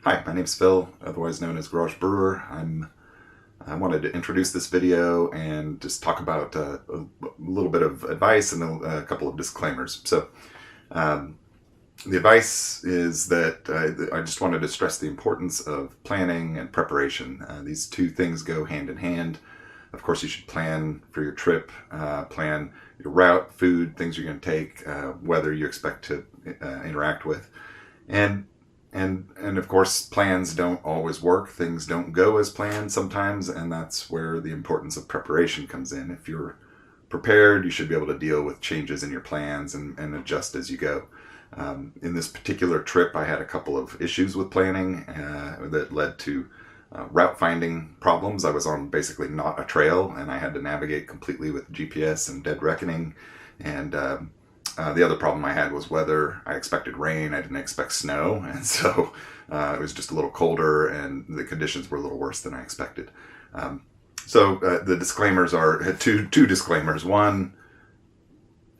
Hi, my name's Phil, otherwise known as Garage Brewer. I wanted to introduce this video and just talk about a little bit of advice and a couple of disclaimers. So the advice is that I just wanted to stress the importance of planning and preparation. These two things go hand in hand. Of course, you should plan for your trip, plan your route, food, things you're going to take, weather you expect to interact with. And of course, plans don't always work. Things don't go as planned sometimes, and that's where the importance of preparation comes in. If you're prepared, you should be able to deal with changes in your plans and adjust as you go. In this particular trip, I had a couple of issues with planning that led to route finding problems. I was on basically not a trail, and I had to navigate completely with GPS and dead reckoning. And the other problem I had was weather. I expected rain, I didn't expect snow, and so it was just a little colder and the conditions were a little worse than I expected. So the disclaimers are two disclaimers. One,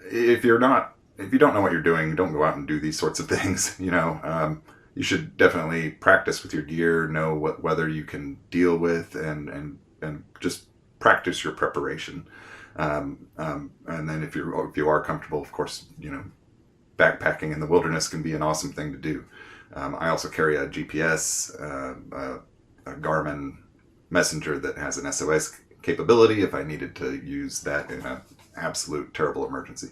if you don't know what you're doing, don't go out and do these sorts of things. You should definitely practice with your gear, know what weather you can deal with, and just practice your preparation. And then if you are comfortable, of course, backpacking in the wilderness can be an awesome thing to do. I also carry a GPS, a Garmin messenger that has an SOS capability if I needed to use that in an absolute terrible emergency.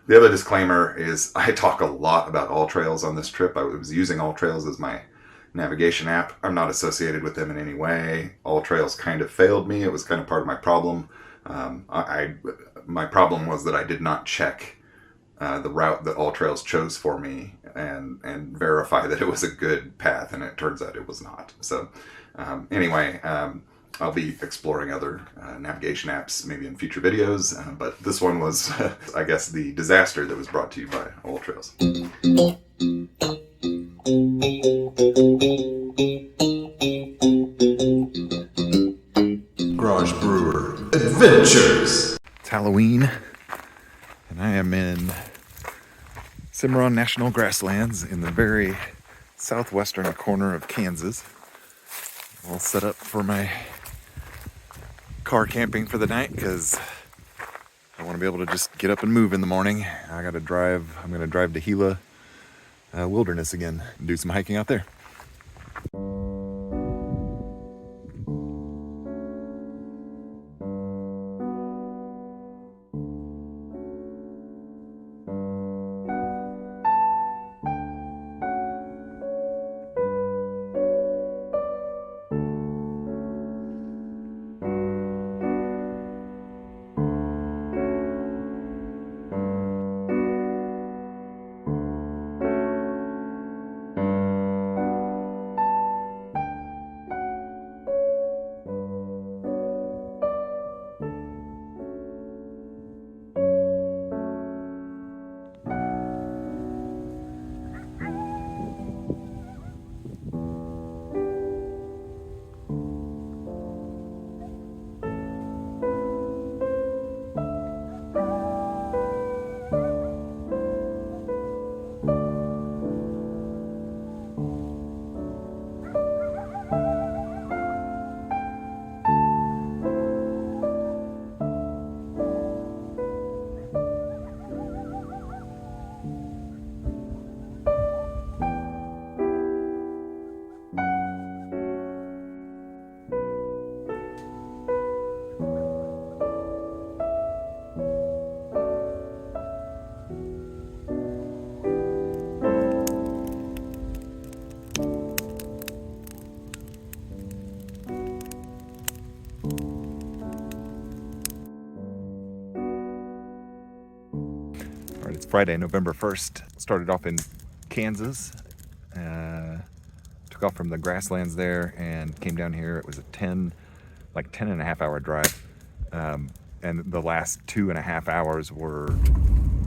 The other disclaimer is I talk a lot about AllTrails on this trip. I was using AllTrails as my navigation app. I'm not associated with them in any way. AllTrails kind of failed me. It was kind of part of my problem. My problem was that I did not check the route that AllTrails chose for me and verify that it was a good path, and it turns out it was not. So anyway, I'll be exploring other navigation apps maybe in future videos, but this one was, I guess, the disaster that was brought to you by AllTrails. Garage Brewer Adventures. It's Halloween, and I am in Cimarron National Grasslands in the very southwestern corner of Kansas. All set up for my car camping for the night because I want to be able to just get up and move in the morning. I'm going to drive to Gila Wilderness again and do some hiking out there. It's Friday, November 1st. Started off in Kansas, took off from the Grasslands there and came down here. It was a 10 and a half hour drive. And the last 2.5 hours were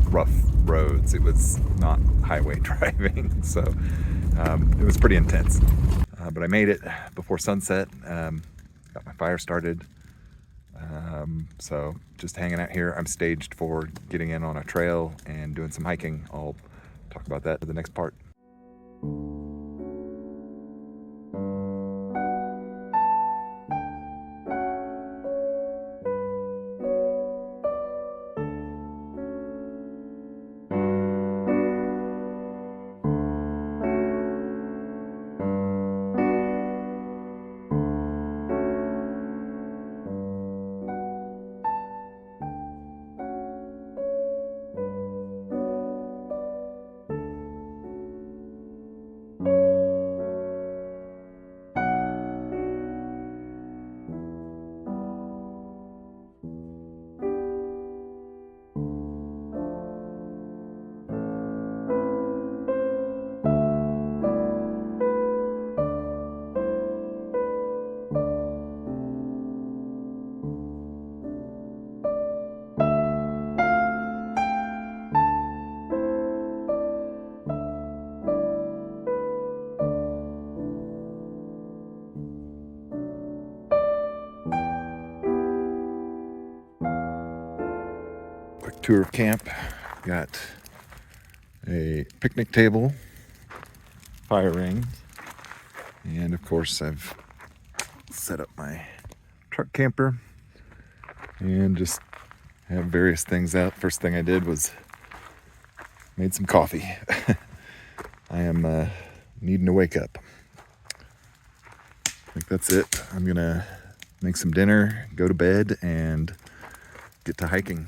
rough roads. It was not highway driving, so it was pretty intense. But I made it before sunset, got my fire started. So just hanging out here. I'm staged for getting in on a trail and doing some hiking. I'll talk about that in the next part. tour of camp. Got a picnic table, fire ring, and of course I've set up my truck camper and just have various things out. First thing I did was made some coffee. I am needing to wake up. I think that's it. I'm gonna make some dinner, go to bed, and get to hiking.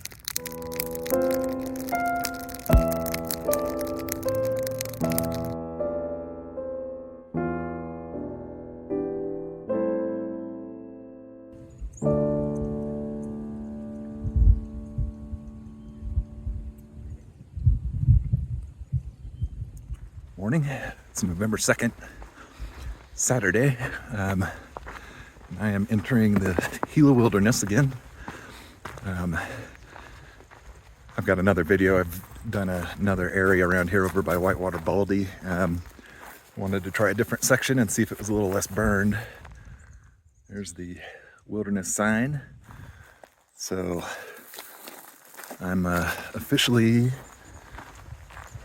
Morning. It's November 2nd, Saturday. I am entering the Gila Wilderness again. I've got another video. I've done another area around here over by Whitewater Baldy. Wanted to try a different section and see if it was a little less burned. There's the wilderness sign. So I'm officially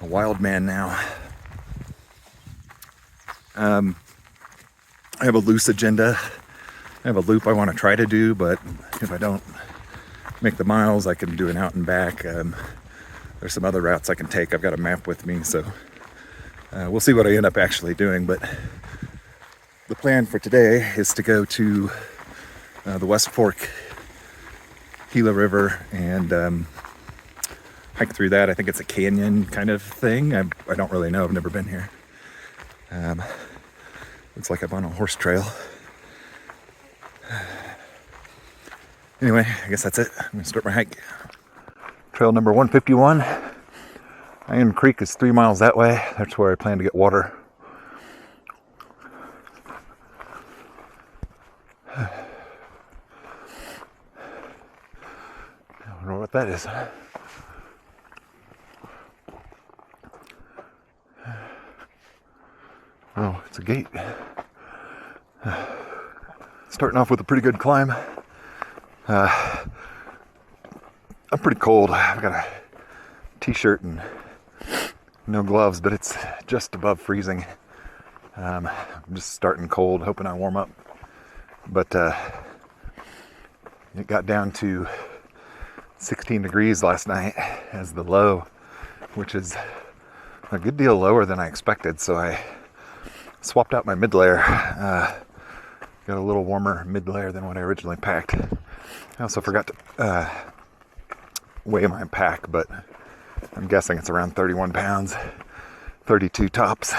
a wild man now. I have a loose agenda. I have a loop I want to try to do, but if I don't make the miles, I can do an out and back. There's some other routes I can take. I've got a map with me, so we'll see what I end up actually doing. But the plan for today is to go to the West Fork Gila River and hike through that. I think it's a canyon kind of thing. I don't really know. I've never been here. Looks like I'm on a horse trail. Anyway, I guess that's it. I'm gonna start my hike. Trail number 151. Iron Creek is 3 miles that way. That's where I plan to get water. I don't know what that is. Oh, it's a gate. Starting off with a pretty good climb. I'm pretty cold. I've got a t-shirt and no gloves, but it's just above freezing. I'm just starting cold, hoping I warm up. But it got down to 16 degrees last night as the low, which is a good deal lower than I expected. So I swapped out my mid layer. Got a little warmer mid layer than what I originally packed. I also forgot to weigh my pack, but I'm guessing it's around 31 pounds, 32 tops.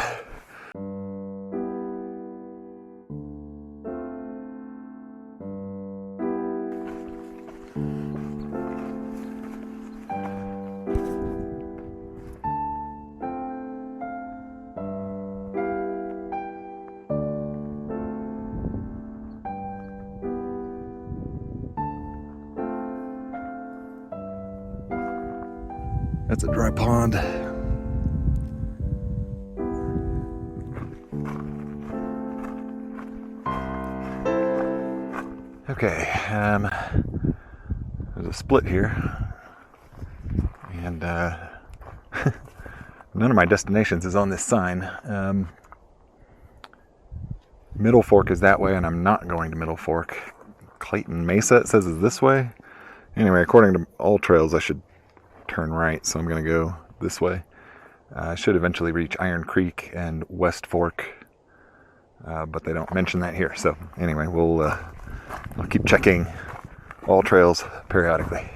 That's a dry pond. Okay, there's a split here, and none of my destinations is on this sign. Middle Fork is that way, and I'm not going to Middle Fork. Clayton Mesa, it says, is this way. Anyway, according to all trails, I should turn right, so I'm going to go this way. I should eventually reach Iron Creek and West Fork, but they don't mention that here. So anyway, I'll keep checking all trails periodically.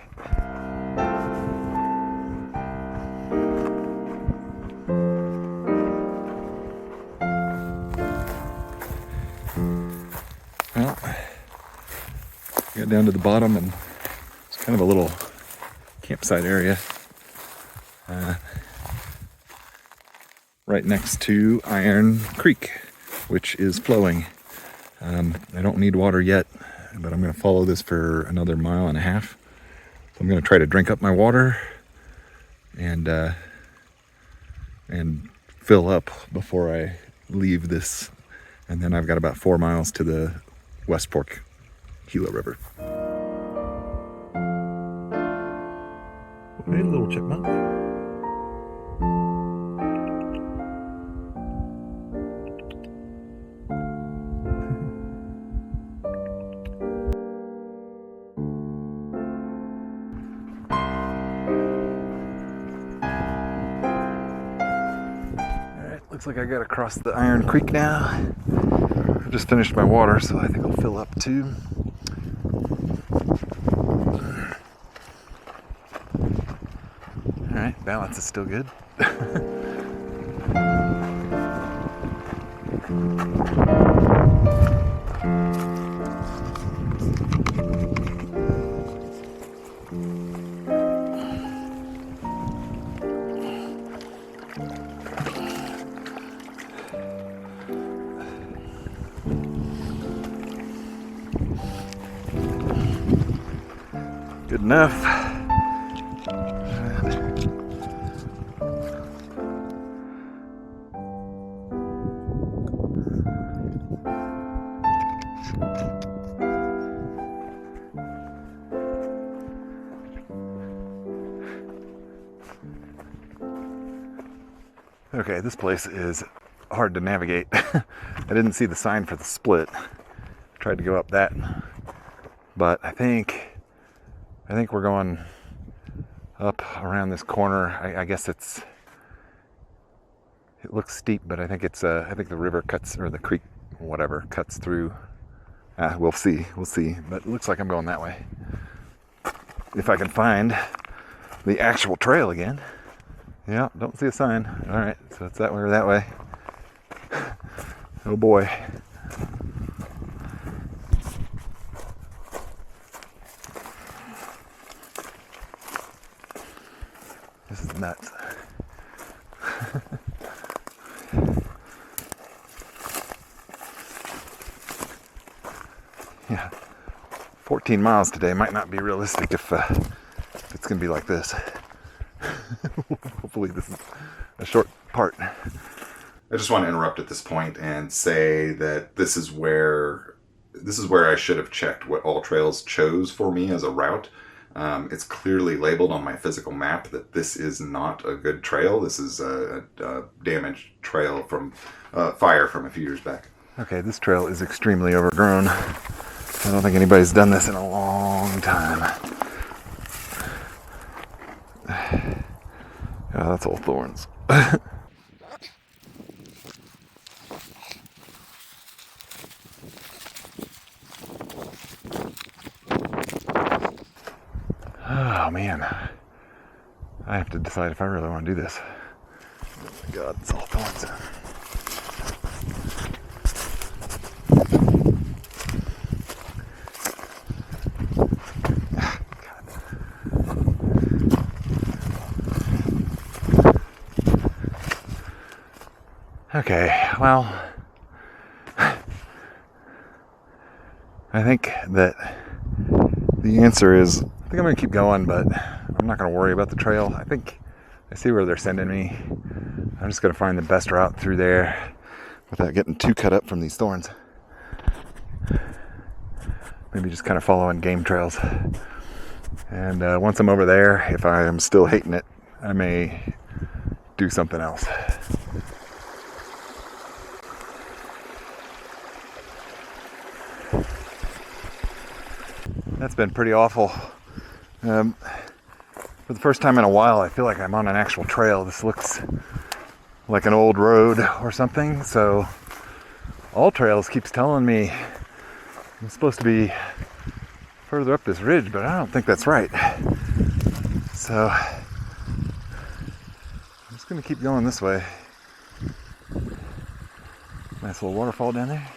Well, got down to the bottom, and it's kind of a little campsite area right next to Iron Creek, which is flowing. I don't need water yet, but I'm going to follow this for another 1.5 miles. So I'm going to try to drink up my water and fill up before I leave this. And then I've got about 4 miles to the West Fork Gila River. Hey, little chipmunk. Alright, looks like I gotta cross the Iron Creek now. I just finished my water, so I think I'll fill up too. Alright, balance is still good. Good enough. Okay, this place is hard to navigate. I didn't see the sign for the split. I tried to go up that, but I think we're going up around this corner. I guess it looks steep, but I think I think the river cuts, or the creek, whatever, cuts through. We'll see, but it looks like I'm going that way. If I can find the actual trail again. Yeah, don't see a sign. All right, so it's that way or that way. Oh boy. This is nuts. Yeah, 14 miles today might not be realistic if it's going to be like this. Hopefully this is a short part. I just want to interrupt at this point and say that this is where I should have checked what All Trails chose for me as a route. It's clearly labeled on my physical map that this is not a good trail. This is a damaged trail from fire from a few years back. Okay, this trail is extremely overgrown. I don't think anybody's done this in a long time. Yeah, that's all thorns. Oh man, I have to decide if I really want to do this. Oh my God, it's all thorns. Okay, well, I think that the answer is, I think I'm going to keep going, but I'm not going to worry about the trail. I think I see where they're sending me. I'm just going to find the best route through there without getting too cut up from these thorns. Maybe just kind of following game trails. And once I'm over there, if I am still hating it, I may do something else. That's been pretty awful. For the first time in a while, I feel like I'm on an actual trail. This looks like an old road or something. So All Trails keeps telling me I'm supposed to be further up this ridge, but I don't think that's right. So I'm just gonna keep going this way. Nice little waterfall down there.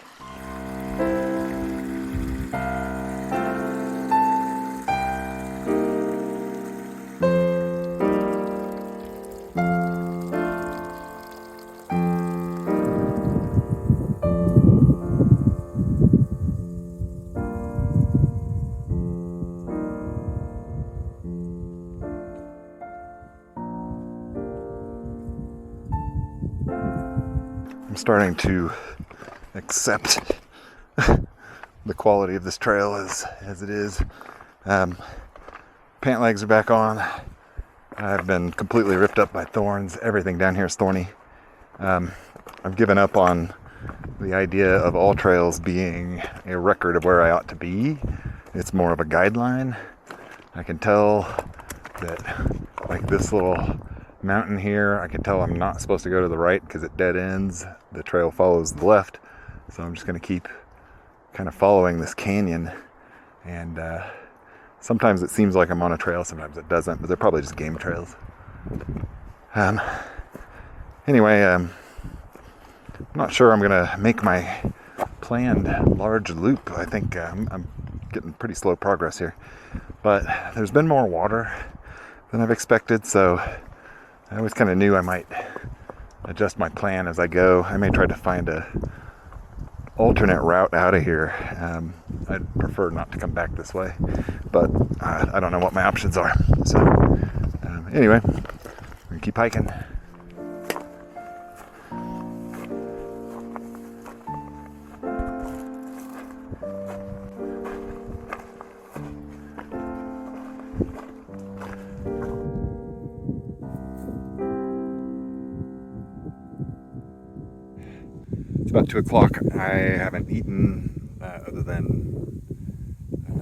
I'm starting to accept the quality of this trail as it is. Pant legs are back on. I've been completely ripped up by thorns. Everything down here is thorny. I've given up on the idea of all trails being a record of where I ought to be. It's more of a guideline. I can tell that, like this little mountain here, I can tell I'm not supposed to go to the right because it dead ends. The trail follows the left. So I'm just going to keep kind of following this canyon. And sometimes it seems like I'm on a trail, sometimes it doesn't, but they're probably just game trails. Anyway, I'm not sure I'm going to make my planned large loop. I think I'm getting pretty slow progress here. But there's been more water than I've expected, so I always kind of knew I might adjust my plan as I go. I may try to find a alternate route out of here. I'd prefer not to come back this way, but I don't know what my options are. So anyway, we're gonna keep hiking. It's about 2 o'clock. I haven't eaten other than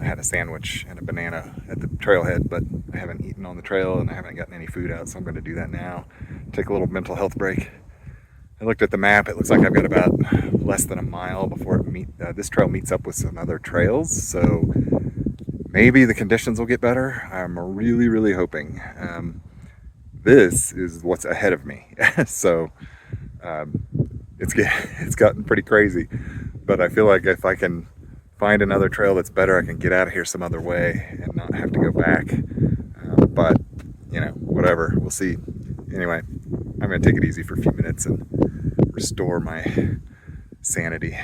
I had a sandwich and a banana at the trailhead, but I haven't eaten on the trail and I haven't gotten any food out, so I'm going to do that now. Take a little mental health break. I looked at the map. It looks like I've got about less than a mile before this trail meets up with some other trails, so maybe the conditions will get better. I'm really, really hoping. This is what's ahead of me, so it's gotten pretty crazy, but I feel like if I can find another trail that's better, I can get out of here some other way and not have to go back. But you know, whatever, we'll see. Anyway, I'm gonna take it easy for a few minutes and restore my sanity.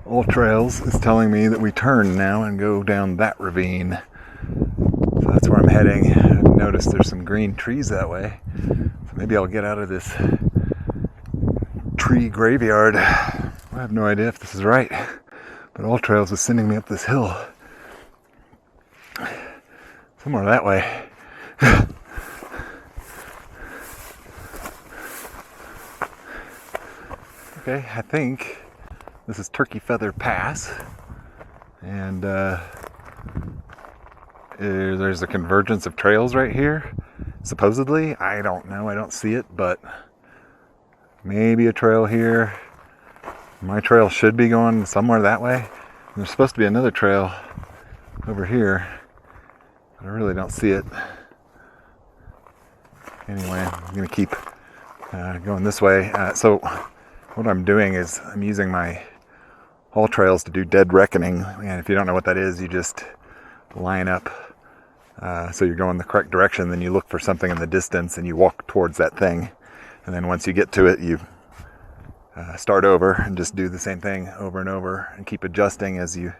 All Trails is telling me that we turn now and go down that ravine. So that's where I'm heading. I've noticed there's some green trees that way. So maybe I'll get out of this tree graveyard. I have no idea if this is right, but All Trails is sending me up this hill. Somewhere that way. Okay, I think this is Turkey Feather Pass, and there's a convergence of trails right here, supposedly. I don't know, I don't see it, but maybe a trail here. My trail should be going somewhere that way. And there's supposed to be another trail over here, but I really don't see it. Anyway, I'm going to keep going this way. So what I'm doing is I'm using my All Trails to do dead reckoning, and if you don't know what that is, you just line up so you're going the correct direction, then you look for something in the distance and you walk towards that thing, and then once you get to it, you start over and just do the same thing over and over and keep adjusting as you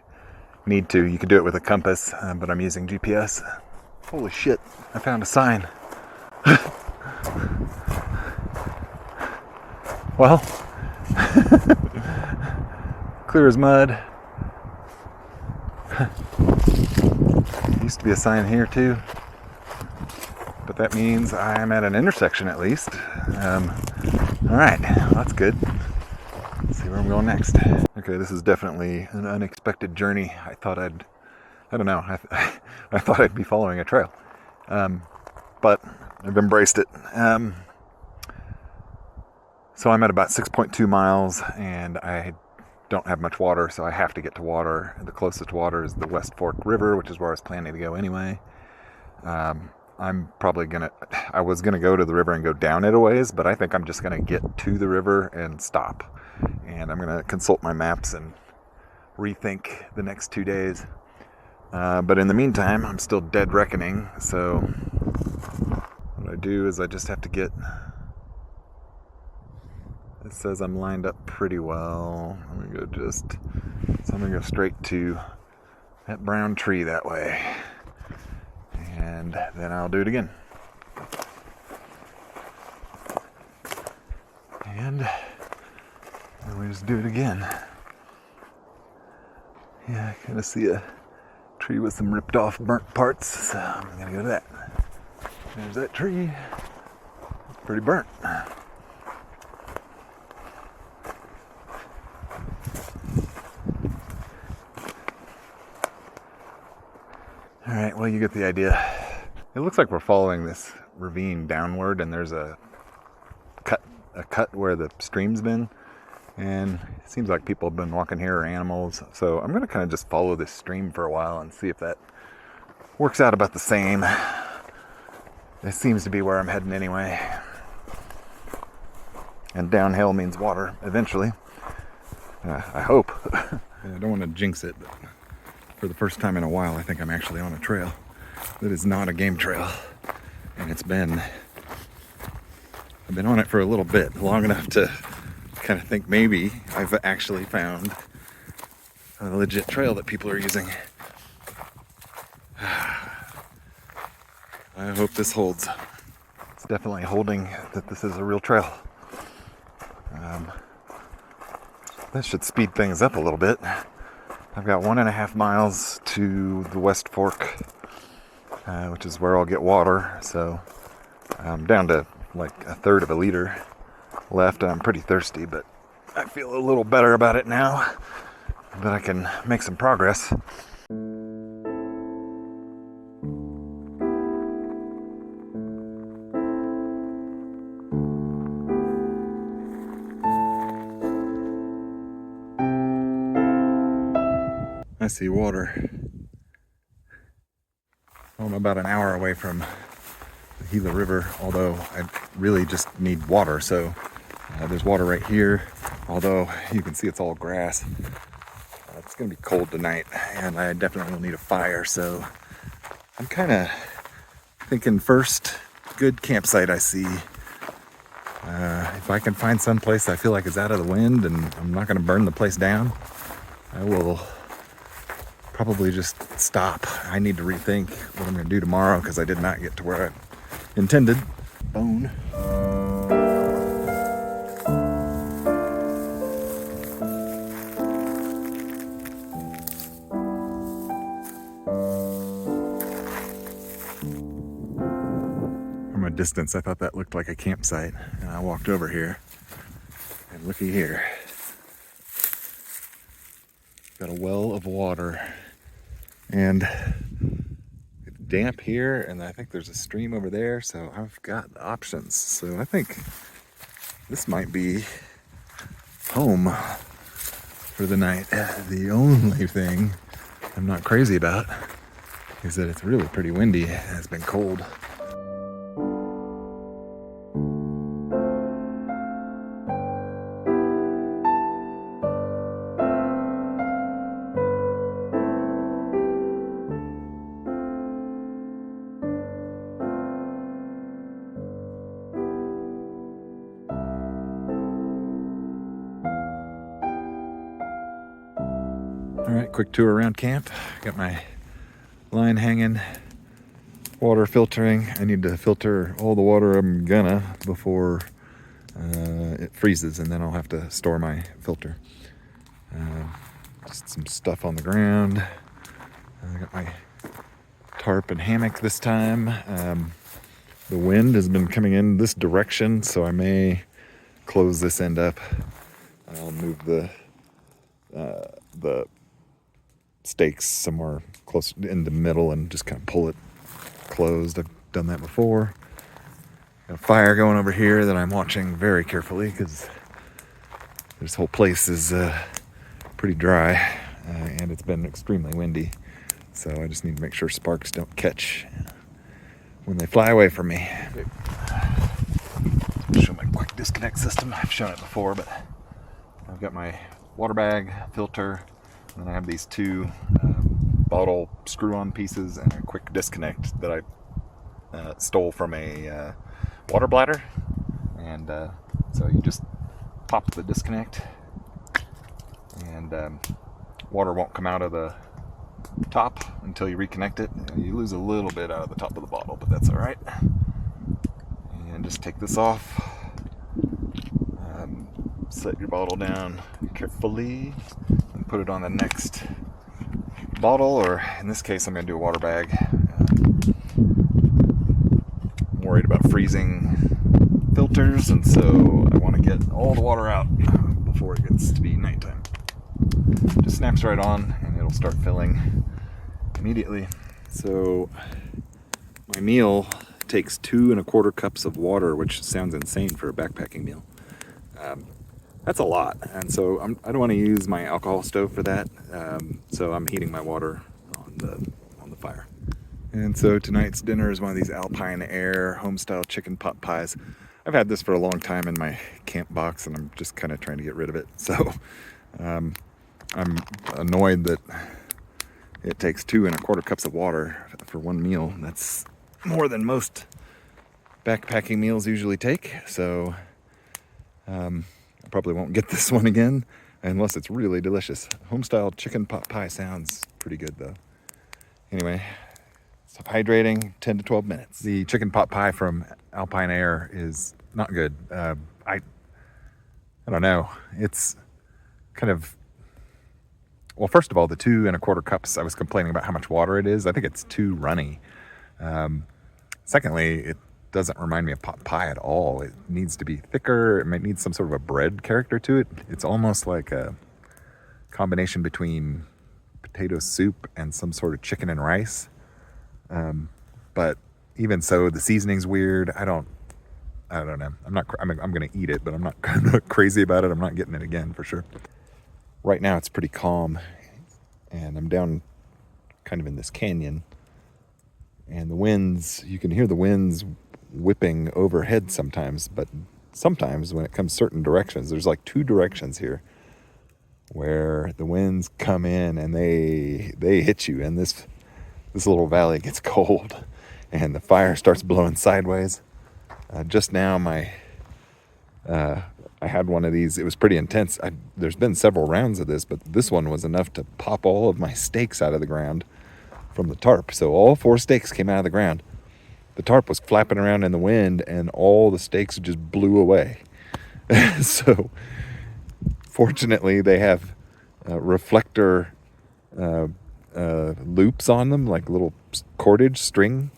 need to. You can do it with a compass, but I'm using GPS. Holy shit, I found a sign. Well, clear as mud. Used to be a sign here too, but that means I'm at an intersection at least. Alright, well, that's good. Let's see where I'm going next. Okay, this is definitely an unexpected journey. I thought I thought I'd be following a trail, but I've embraced it. So I'm at about 6.2 miles, and I don't have much water, so I have to get to water. The closest water is the West Fork River, which is where I was planning to go anyway. I was gonna go to the river and go down it a ways, but I think I'm just gonna get to the river and stop. And I'm gonna consult my maps and rethink the next 2 days. But in the meantime, I'm still dead reckoning, so what I do is I just have to get... It says I'm lined up pretty well. I'm gonna go straight to that brown tree that way, and then I'll do it again. And then we just do it again. Yeah, I kind of see a tree with some ripped off burnt parts, so I'm gonna go to that. There's that tree. It's pretty burnt. Alright, well, you get the idea. It looks like we're following this ravine downward, and there's a cut where the stream's been, and it seems like people have been walking here, or animals, so I'm going to kind of just follow this stream for a while and see if that works out about the same. It seems to be where I'm heading anyway, and downhill means water eventually. I hope. I don't want to jinx it, but for the first time in a while, I think I'm actually on a trail that is not a game trail, and I've been on it for a little bit, long enough to kind of think maybe I've actually found a legit trail that people are using. I hope this holds. It's definitely holding that this is a real trail. That should speed things up a little bit. I've got 1.5 miles to the West Fork, which is where I'll get water, so I'm down to like 1/3 of a liter left. I'm pretty thirsty, but I feel a little better about it now that I can make some progress. I see water. I'm about an hour away from the Gila River, although I really just need water. So there's water right here, although you can see it's all grass. It's gonna be cold tonight, and I definitely will need a fire. So I'm kind of thinking first good campsite I see. If I can find some place I feel like is out of the wind and I'm not gonna burn the place down, I will probably just stop. I need to rethink what I'm going to do tomorrow because I did not get to where I intended. Bone. From a distance, I thought that looked like a campsite, and I walked over here, and looky here. Got a well of water, and it's damp here, and I think there's a stream over there, so I've got options. So I think this might be home for the night. The only thing I'm not crazy about is that it's really pretty windy and it's been cold. Alright, quick tour around camp. Got my line hanging, water filtering. I need to filter all the water I'm gonna before it freezes, and then I'll have to store my filter. Just some stuff on the ground. I got my tarp and hammock this time. The wind has been coming in this direction, so I may close this end up. I'll move the stakes somewhere close in the middle and just kind of pull it closed. I've done that before. Got a fire going over here that I'm watching very carefully because this whole place is pretty dry and it's been extremely windy. So I just need to make sure sparks don't catch when they fly away from me. I'll show my quick disconnect system. I've shown it before, but I've got my water bag, filter, and I have these two bottle screw-on pieces and a quick disconnect that I stole from a water bladder. And so you just pop the disconnect, and water won't come out of the top until you reconnect it. You lose a little bit out of the top of the bottle, but that's all right. And just take this off. Set your bottle down carefully and put it on the next bottle, or in this case I'm going to do a water bag. I'm worried about freezing filters, and so I want to get all the water out before it gets to be nighttime. Just snaps right on and it'll start filling immediately. So my meal takes 2 1/4 cups of water, which sounds insane for a backpacking meal. That's a lot, and so I don't want to use my alcohol stove for that. So I'm heating my water on the fire. And so tonight's dinner is one of these Alpine Air home-style chicken pot pies. I've had this for a long time in my camp box, and I'm just kind of trying to get rid of it. So I'm annoyed that it takes 2 1/4 cups of water for one meal. That's more than most backpacking meals usually take. So I probably won't get this one again unless it's really delicious. Homestyle chicken pot pie sounds pretty good though. Anyway, stop hydrating, 10 to 12 minutes. The chicken pot pie from Alpine Air is not good. I don't know. It's kind of, well, first of all, the 2 1/4 cups, I was complaining about how much water it is. I think it's too runny. Secondly, it doesn't remind me of pot pie at all. It needs to be thicker. It might need some sort of a bread character to it. It's almost like a combination between potato soup and some sort of chicken and rice. But even so, the seasoning's weird. I don't know. I'm going to eat it, but I'm not crazy about it. I'm not getting it again for sure. Right now it's pretty calm, and I'm down kind of in this canyon, and the winds, you can hear the winds whipping overhead sometimes, but sometimes when it comes certain directions, there's like 2 directions here where the winds come in and they hit you, and this little valley gets cold and the fire starts blowing sideways. Just now I had one of these. It was pretty intense. There's been several rounds of this, but this one was enough to pop all of my stakes out of the ground from the tarp. So all 4 stakes came out of the ground. The tarp was flapping around in the wind, and all the stakes just blew away. So fortunately, they have reflector loops on them, like little cordage string.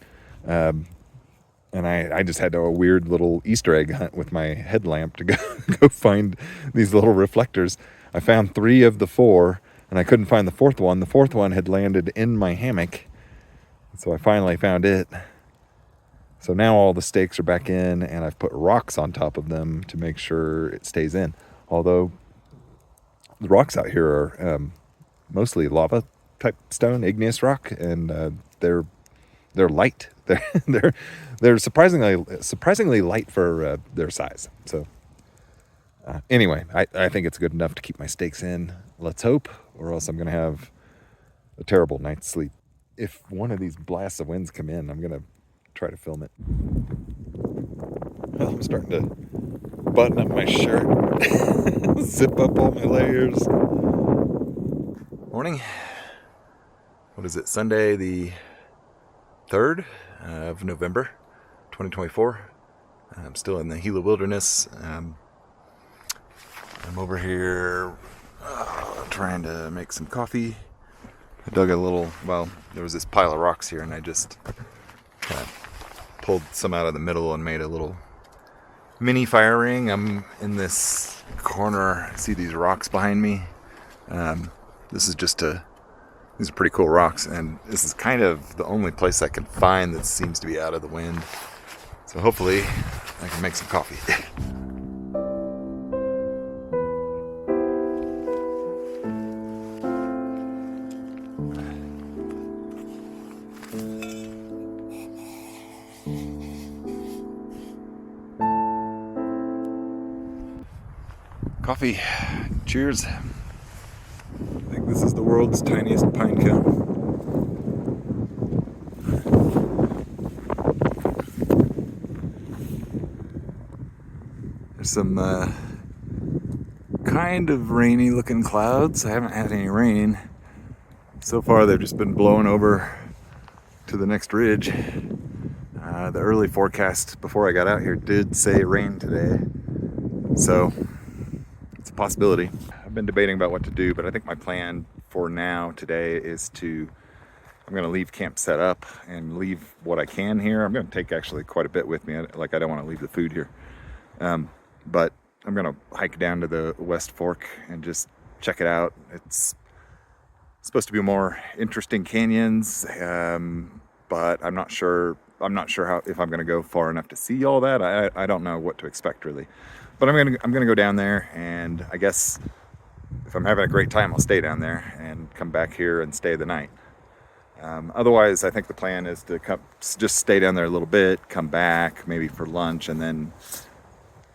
And I just had a weird little Easter egg hunt with my headlamp to go find these little reflectors. I found 3 of the 4, and I couldn't find the 4th one. The 4th one had landed in my hammock, so I finally found it. So now all the stakes are back in, and I've put rocks on top of them to make sure it stays in. Although the rocks out here are mostly lava type stone, igneous rock, and they're light. They're surprisingly light for their size. So anyway, I think it's good enough to keep my stakes in. Let's hope, or else I'm going to have a terrible night's sleep. If one of these blasts of winds come in, I'm going to try to film it. Well, I'm starting to button up my shirt, zip up all my layers. Morning. What is it? Sunday the 3rd of November, 2024. I'm still in the Gila Wilderness. I'm over here trying to make some coffee. I dug a little, well, there was this pile of rocks here, and I just kind of pulled some out of the middle and made a little mini fire ring. I'm in this corner. See these rocks behind me? These are pretty cool rocks, and this is kind of the only place I can find that seems to be out of the wind. So hopefully I can make some coffee. Coffee. Cheers. I think this is the world's tiniest pine cone. There's some kind of rainy looking clouds. I haven't had any rain. So far they've just been blowing over to the next ridge. The early forecast before I got out here did say rain today. So it's a possibility. I've been debating about what to do, but I think my plan for now today is I'm going to leave camp set up and leave what I can here. I'm going to take actually quite a bit with me. Like, I don't want to leave the food here. But I'm going to hike down to the West Fork and just check it out. It's supposed to be more interesting canyons, but I'm not sure if I'm going to go far enough to see all that. I don't know what to expect really. But I'm going to go down there, and I guess if I'm having a great time, I'll stay down there and come back here and stay the night. Otherwise, I think the plan is to just stay down there a little bit, come back maybe for lunch, and then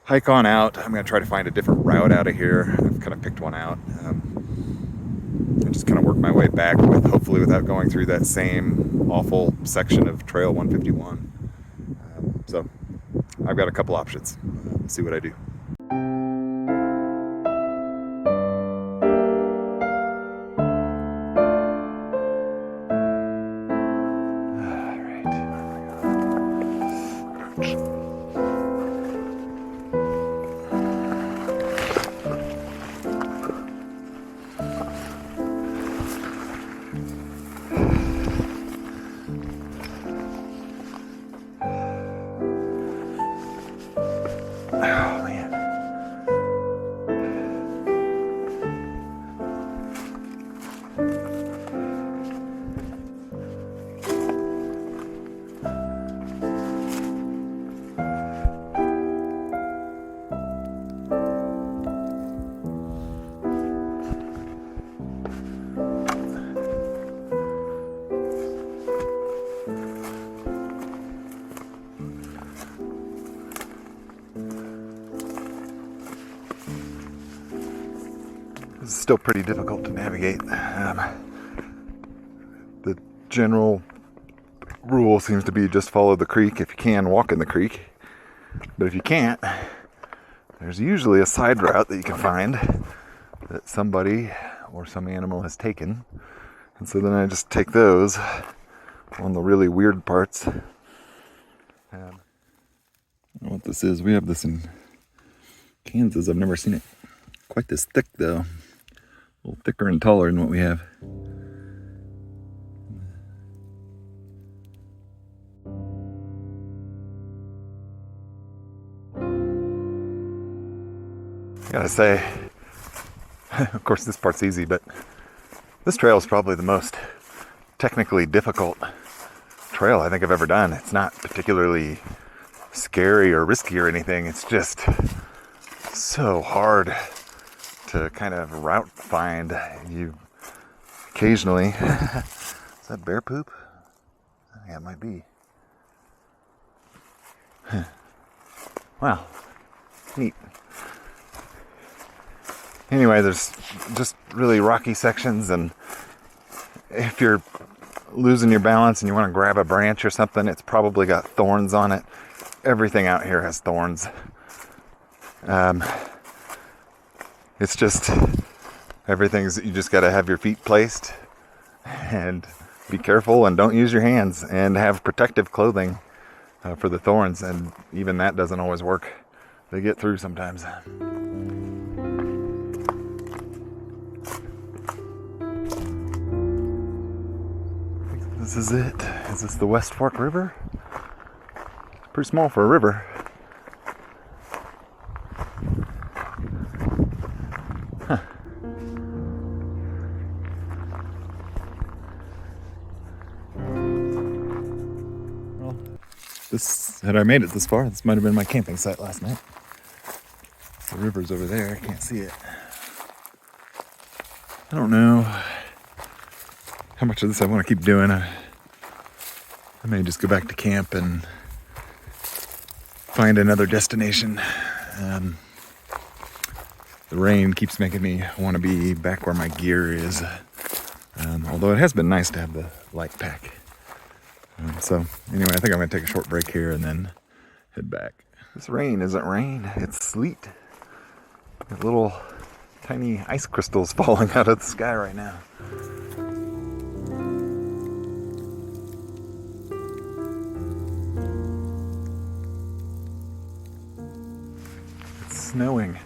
hike on out. I'm going to try to find a different route out of here. I've kind of picked one out. And just kind of work my way back, hopefully without going through that same awful section of Trail 151. So I've got a couple options. Let's see what I do. This is still pretty difficult to navigate. The general rule seems to be just follow the creek. If you can, walk in the creek. But if you can't, there's usually a side route that you can find that somebody or some animal has taken. And so then I just take those on the really weird parts. I don't know what this is. We have this in Kansas. I've never seen it quite this thick though. A little thicker and taller than what we have. I gotta say, of course this part's easy, but this trail is probably the most technically difficult trail I think I've ever done. It's not particularly scary or risky or anything. It's just so hard to kind of route find. You occasionally is that bear poop? Yeah, it might be. Wow, neat. Anyway, there's just really rocky sections, and if you're losing your balance and you want to grab a branch or something, it's probably got thorns on it. Everything out here has thorns. It's just, you just got to have your feet placed and be careful and don't use your hands and have protective clothing for the thorns, and even that doesn't always work. They get through sometimes. This is it. Is this the West Fork River? It's pretty small for a river. Huh. Well, had I made it this far, this might have been my camping site last night. The river's over there. I can't see it. I don't know how much of this I want to keep doing. I may just go back to camp and find another destination. The rain keeps making me want to be back where my gear is. Although it has been nice to have the light pack. So anyway, I think I'm going to take a short break here and then head back. This rain isn't rain, it's sleet. There's little tiny ice crystals falling out of the sky right now. It's snowing.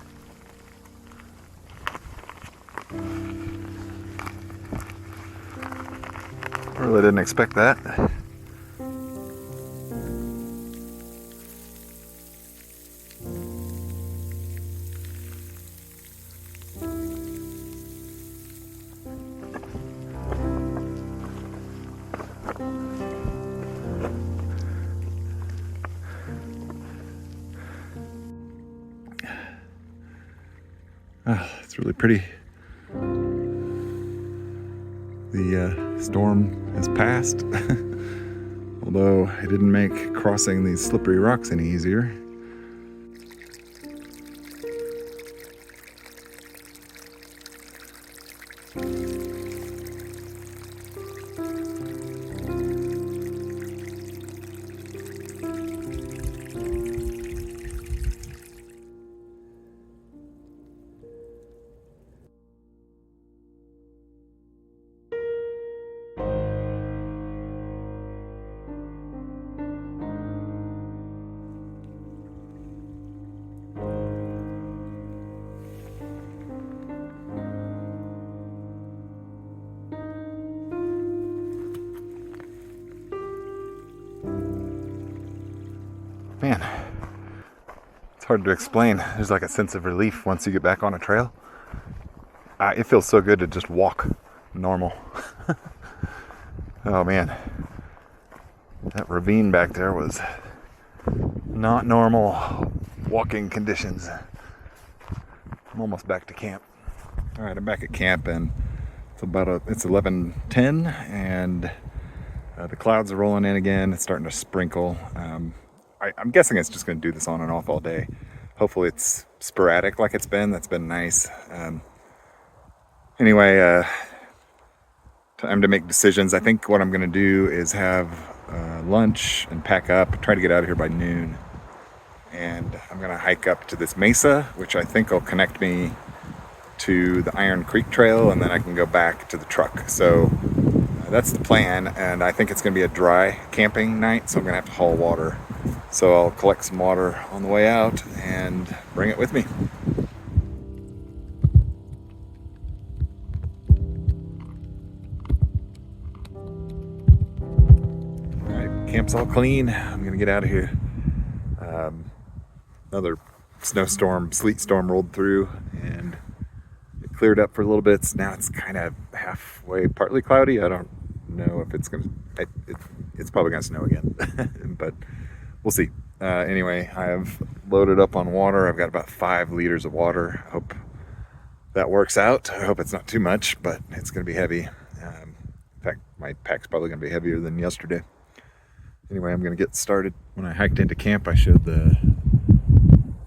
Really didn't expect that. It's really pretty. The storm has passed, although it didn't make crossing these slippery rocks any easier. Man, it's hard to explain. There's like a sense of relief once you get back on a trail. It feels so good to just walk normal. Oh man, that ravine back there was not normal walking conditions. I'm almost back to camp. All right, I'm back at camp, and it's 11:10, and the clouds are rolling in again. It's starting to sprinkle. I'm guessing it's just going to do this on and off all day. Hopefully it's sporadic like it's been. That's been nice. Anyway, time to make decisions. I think what I'm going to do is have lunch and pack up, try to get out of here by noon. And I'm going to hike up to this mesa, which I think will connect me to the Iron Creek Trail, and then I can go back to the truck. So that's the plan, and I think it's going to be a dry camping night, so I'm going to have to haul water. So I'll collect some water on the way out and bring it with me. All right, camp's all clean. I'm going to get out of here. Another snowstorm, sleet storm rolled through, and it cleared up for a little bit. Now it's kind of halfway, partly cloudy. I don't know if it's going to, it's probably going to snow again, but we'll see. Anyway, I have loaded up on water. I've got about 5 liters of water. I hope that works out. I hope it's not too much, but it's going to be heavy. In fact, my pack's probably going to be heavier than yesterday. Anyway, I'm going to get started. When I hiked into camp, I showed there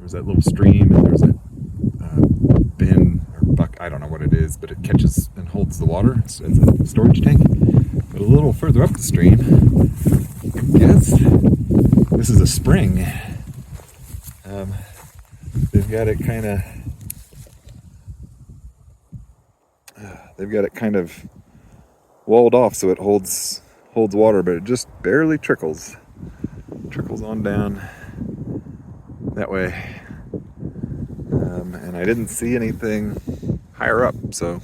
was that little stream, and there's a bin or buck, I don't know what it is, but it catches and holds the water. It's a storage tank. But a little further up the stream, yes, this is a spring. They've got it kind of walled off so it holds water, but it just barely trickles on down that way. And I didn't see anything higher up, so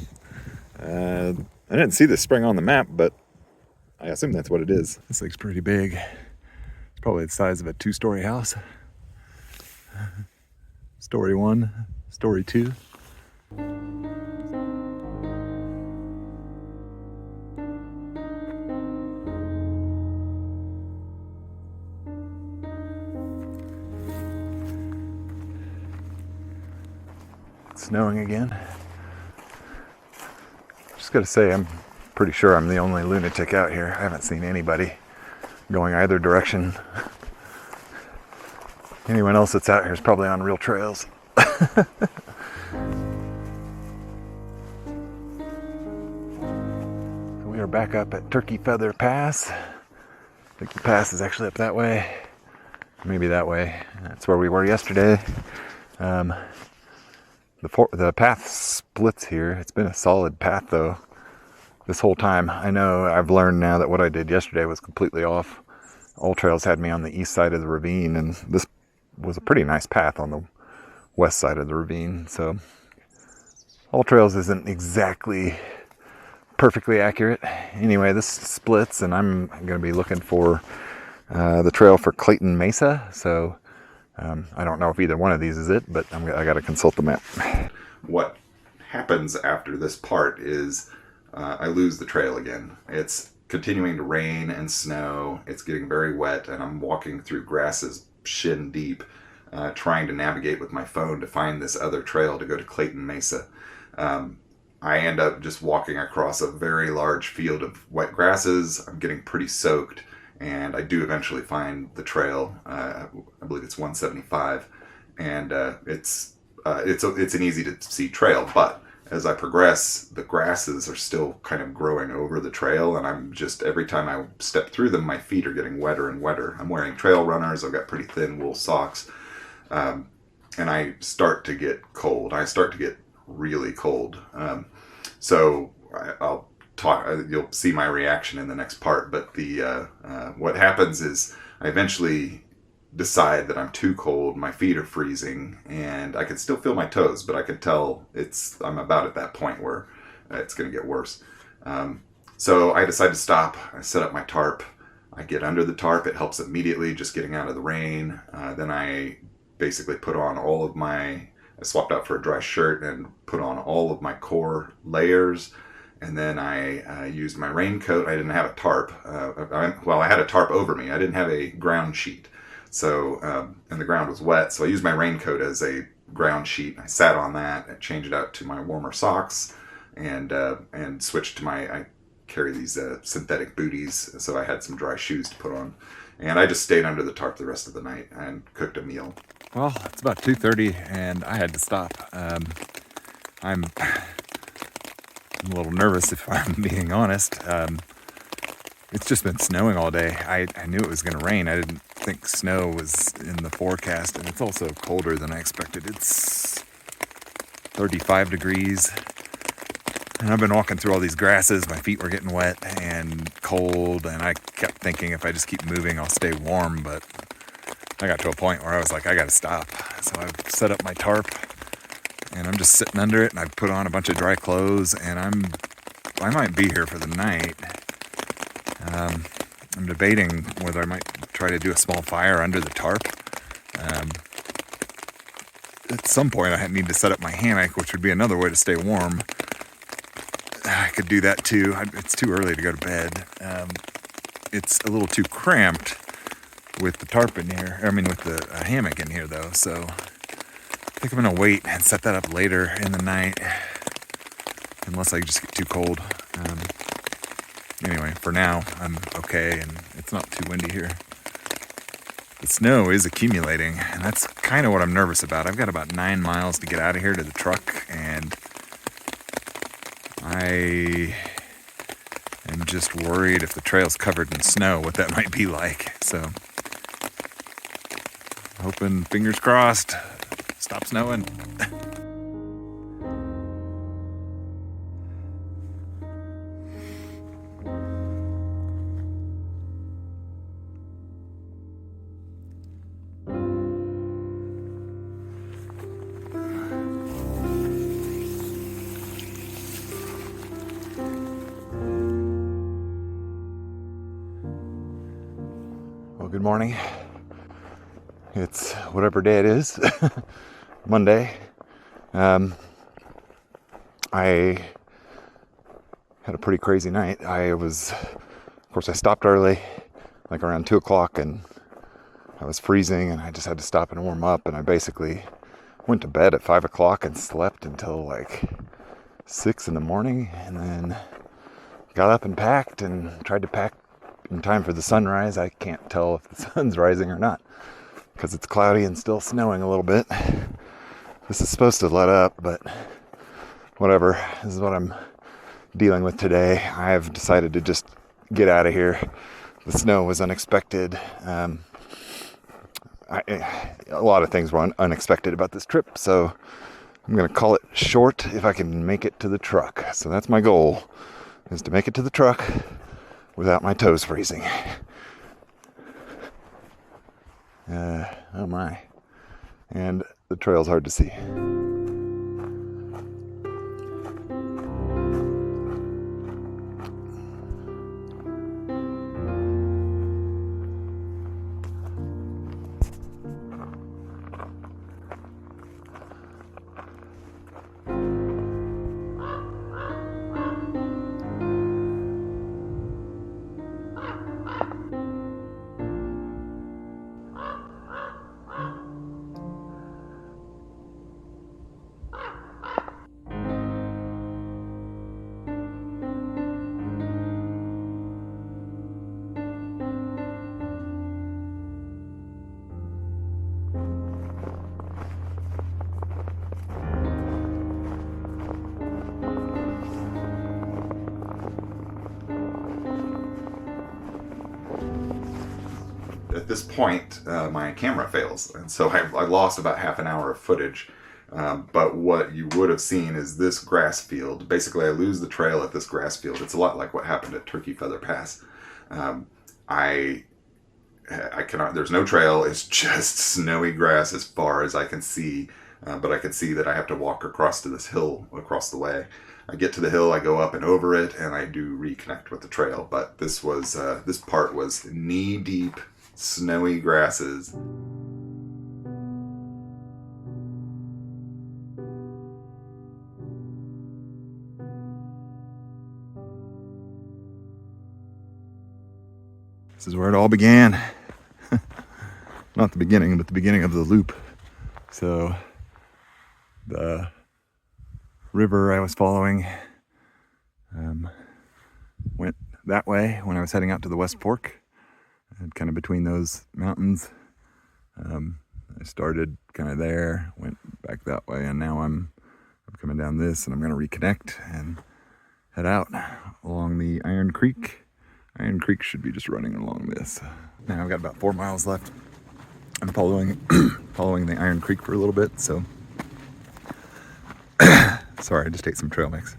I didn't see the spring on the map, but I assume that's what it is. This thing's pretty big. It's probably the size of a 2-story house. Story 1, story 2. It's snowing again. Just gotta say, I'm pretty sure I'm the only lunatic out here. I haven't seen anybody going either direction. Anyone else that's out here is probably on real trails. We are back up at Turkey Feather Pass. I think the pass is actually up that way. Maybe that way. That's where we were yesterday. The path splits here. It's been a solid path though this whole time. I know I've learned now that what I did yesterday was completely off. All Trails had me on the east side of the ravine, and this was a pretty nice path on the west side of the ravine. So All Trails isn't exactly perfectly accurate. Anyway, this splits, and I'm going to be looking for the trail for Clayton Mesa. So I don't know if either one of these is it, but I got to consult the map. What happens after this part is I lose the trail again. It's continuing to rain and snow. It's getting very wet, and I'm walking through grasses shin deep, trying to navigate with my phone to find this other trail to go to Clayton Mesa. I end up just walking across a very large field of wet grasses. I'm getting pretty soaked, and I do eventually find the trail. I believe it's 175, and it's an easy to see trail, but as I progress, the grasses are still kind of growing over the trail, and I'm just, every time I step through them, my feet are getting wetter and wetter. I'm wearing trail runners. I've got pretty thin wool socks, and I start to get cold. I start to get really cold. So I'll talk. You'll see my reaction in the next part. But what happens is I eventually decide that I'm too cold. My feet are freezing, and I can still feel my toes, but I can tell I'm about at that point where it's going to get worse. So I decide to stop. I set up my tarp. I get under the tarp. It helps immediately, just getting out of the rain. Then I basically put on I swapped out for a dry shirt and put on all of my core layers. And then I used my raincoat. I didn't have a tarp. I had a tarp over me. I didn't have a ground sheet. So, and the ground was wet. So I used my raincoat as a ground sheet. I sat on that and changed it out to my warmer socks, and switched to I carry these synthetic booties. So I had some dry shoes to put on. And I just stayed under the tarp the rest of the night and cooked a meal. Well, it's about 2:30, and I had to stop. I'm a little nervous, if I'm being honest. It's just been snowing all day. I knew it was going to rain. I didn't think snow was in the forecast, and it's also colder than I expected. It's 35 degrees, and I've been walking through all these grasses. My feet were getting wet and cold, and I kept thinking if I just keep moving, I'll stay warm, but I got to a point where I was like, I got to stop. So I've set up my tarp, and I'm just sitting under it, and I've put on a bunch of dry clothes, and I might be here for the night. I'm debating whether I might try to do a small fire under the tarp. At some point I need to set up my hammock, which would be another way to stay warm. I could do that too. It's too early to go to bed. It's a little too cramped with the tarp in here. With the hammock in here though. So I think I'm going to wait and set that up later in the night, unless I just get too cold. Anyway, for now, I'm okay, and it's not too windy here. The snow is accumulating, and that's kind of what I'm nervous about. I've got about 9 miles to get out of here to the truck, and I am just worried if the trail's covered in snow, what that might be like. So, hoping, fingers crossed, stop snowing. Good morning. It's whatever day it is, Monday. I had a pretty crazy night. Of course I stopped early, like around 2 o'clock, and I was freezing, and I just had to stop and warm up, and I basically went to bed at 5 o'clock and slept until like 6 in the morning, and then got up and packed and tried to pack in time for the sunrise. I can't tell if the sun's rising or not because it's cloudy and still snowing a little bit. This is supposed to let up, but whatever. This is what I'm dealing with today. I've decided to just get out of here. The snow was unexpected. A lot of things were unexpected about this trip, so I'm going to call it short if I can make it to the truck. So that's my goal, is to make it to the truck without my toes freezing. Oh my. And the trail's hard to see. this point, my camera fails, and so I lost about half an hour of footage. But what you would have seen is this grass field. Basically, I lose the trail at this grass field. It's a lot like what happened at Turkey Feather Pass. I cannot. There's no trail. It's just snowy grass as far as I can see. But I can see that I have to walk across to this hill across the way. I get to the hill, I go up and over it, and I do reconnect with the trail. But this part was knee-deep, snowy grasses. This is where it all began. Not the beginning, but the beginning of the loop. So the river I was following went that way when I was heading out to the West Fork, and kind of between those mountains. I started kind of there, went back that way, and now I'm coming down this, and I'm going to reconnect and head out along the Iron Creek. Iron Creek should be just running along this. Now I've got about 4 miles left. I'm following the Iron Creek for a little bit, so sorry, I just ate some trail mix.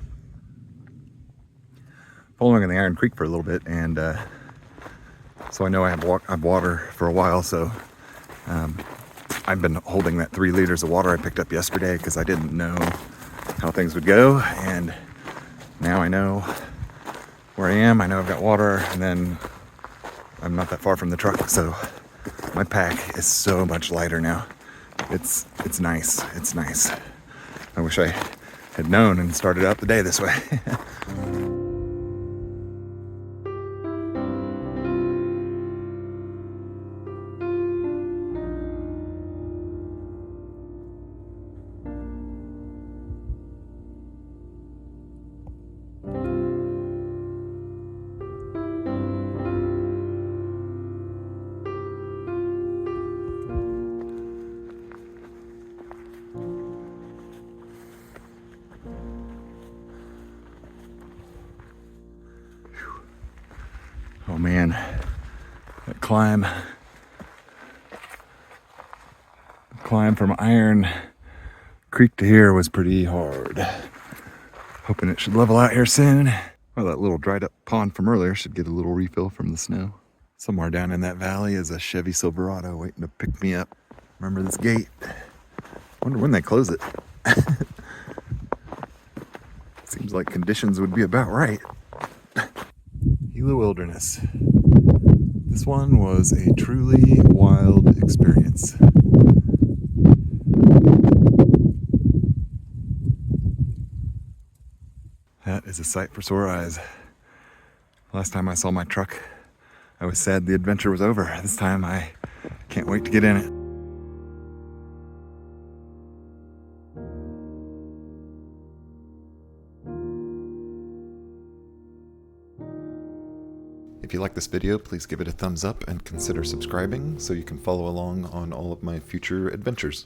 Following the Iron Creek for a little bit, and so I know I have water for a while, so I've been holding that 3 liters of water I picked up yesterday because I didn't know how things would go, and now I know where I am. I know I've got water, and then I'm not that far from the truck, so my pack is so much lighter now. It's nice. It's nice. I wish I had known and started out the day this way. Oh man, that climb from Iron Creek to here was pretty hard. Hoping it should level out here soon. Well, that little dried up pond from earlier should get a little refill from the snow. Somewhere down in that valley is a Chevy Silverado waiting to pick me up. Remember this gate? Wonder when they close it. Seems like conditions would be about right. Gila Wilderness. This one was a truly wild experience. That is a sight for sore eyes. Last time I saw my truck, I was sad the adventure was over. This time I can't wait to get in it. If you like this video, please give it a thumbs up and consider subscribing so you can follow along on all of my future adventures.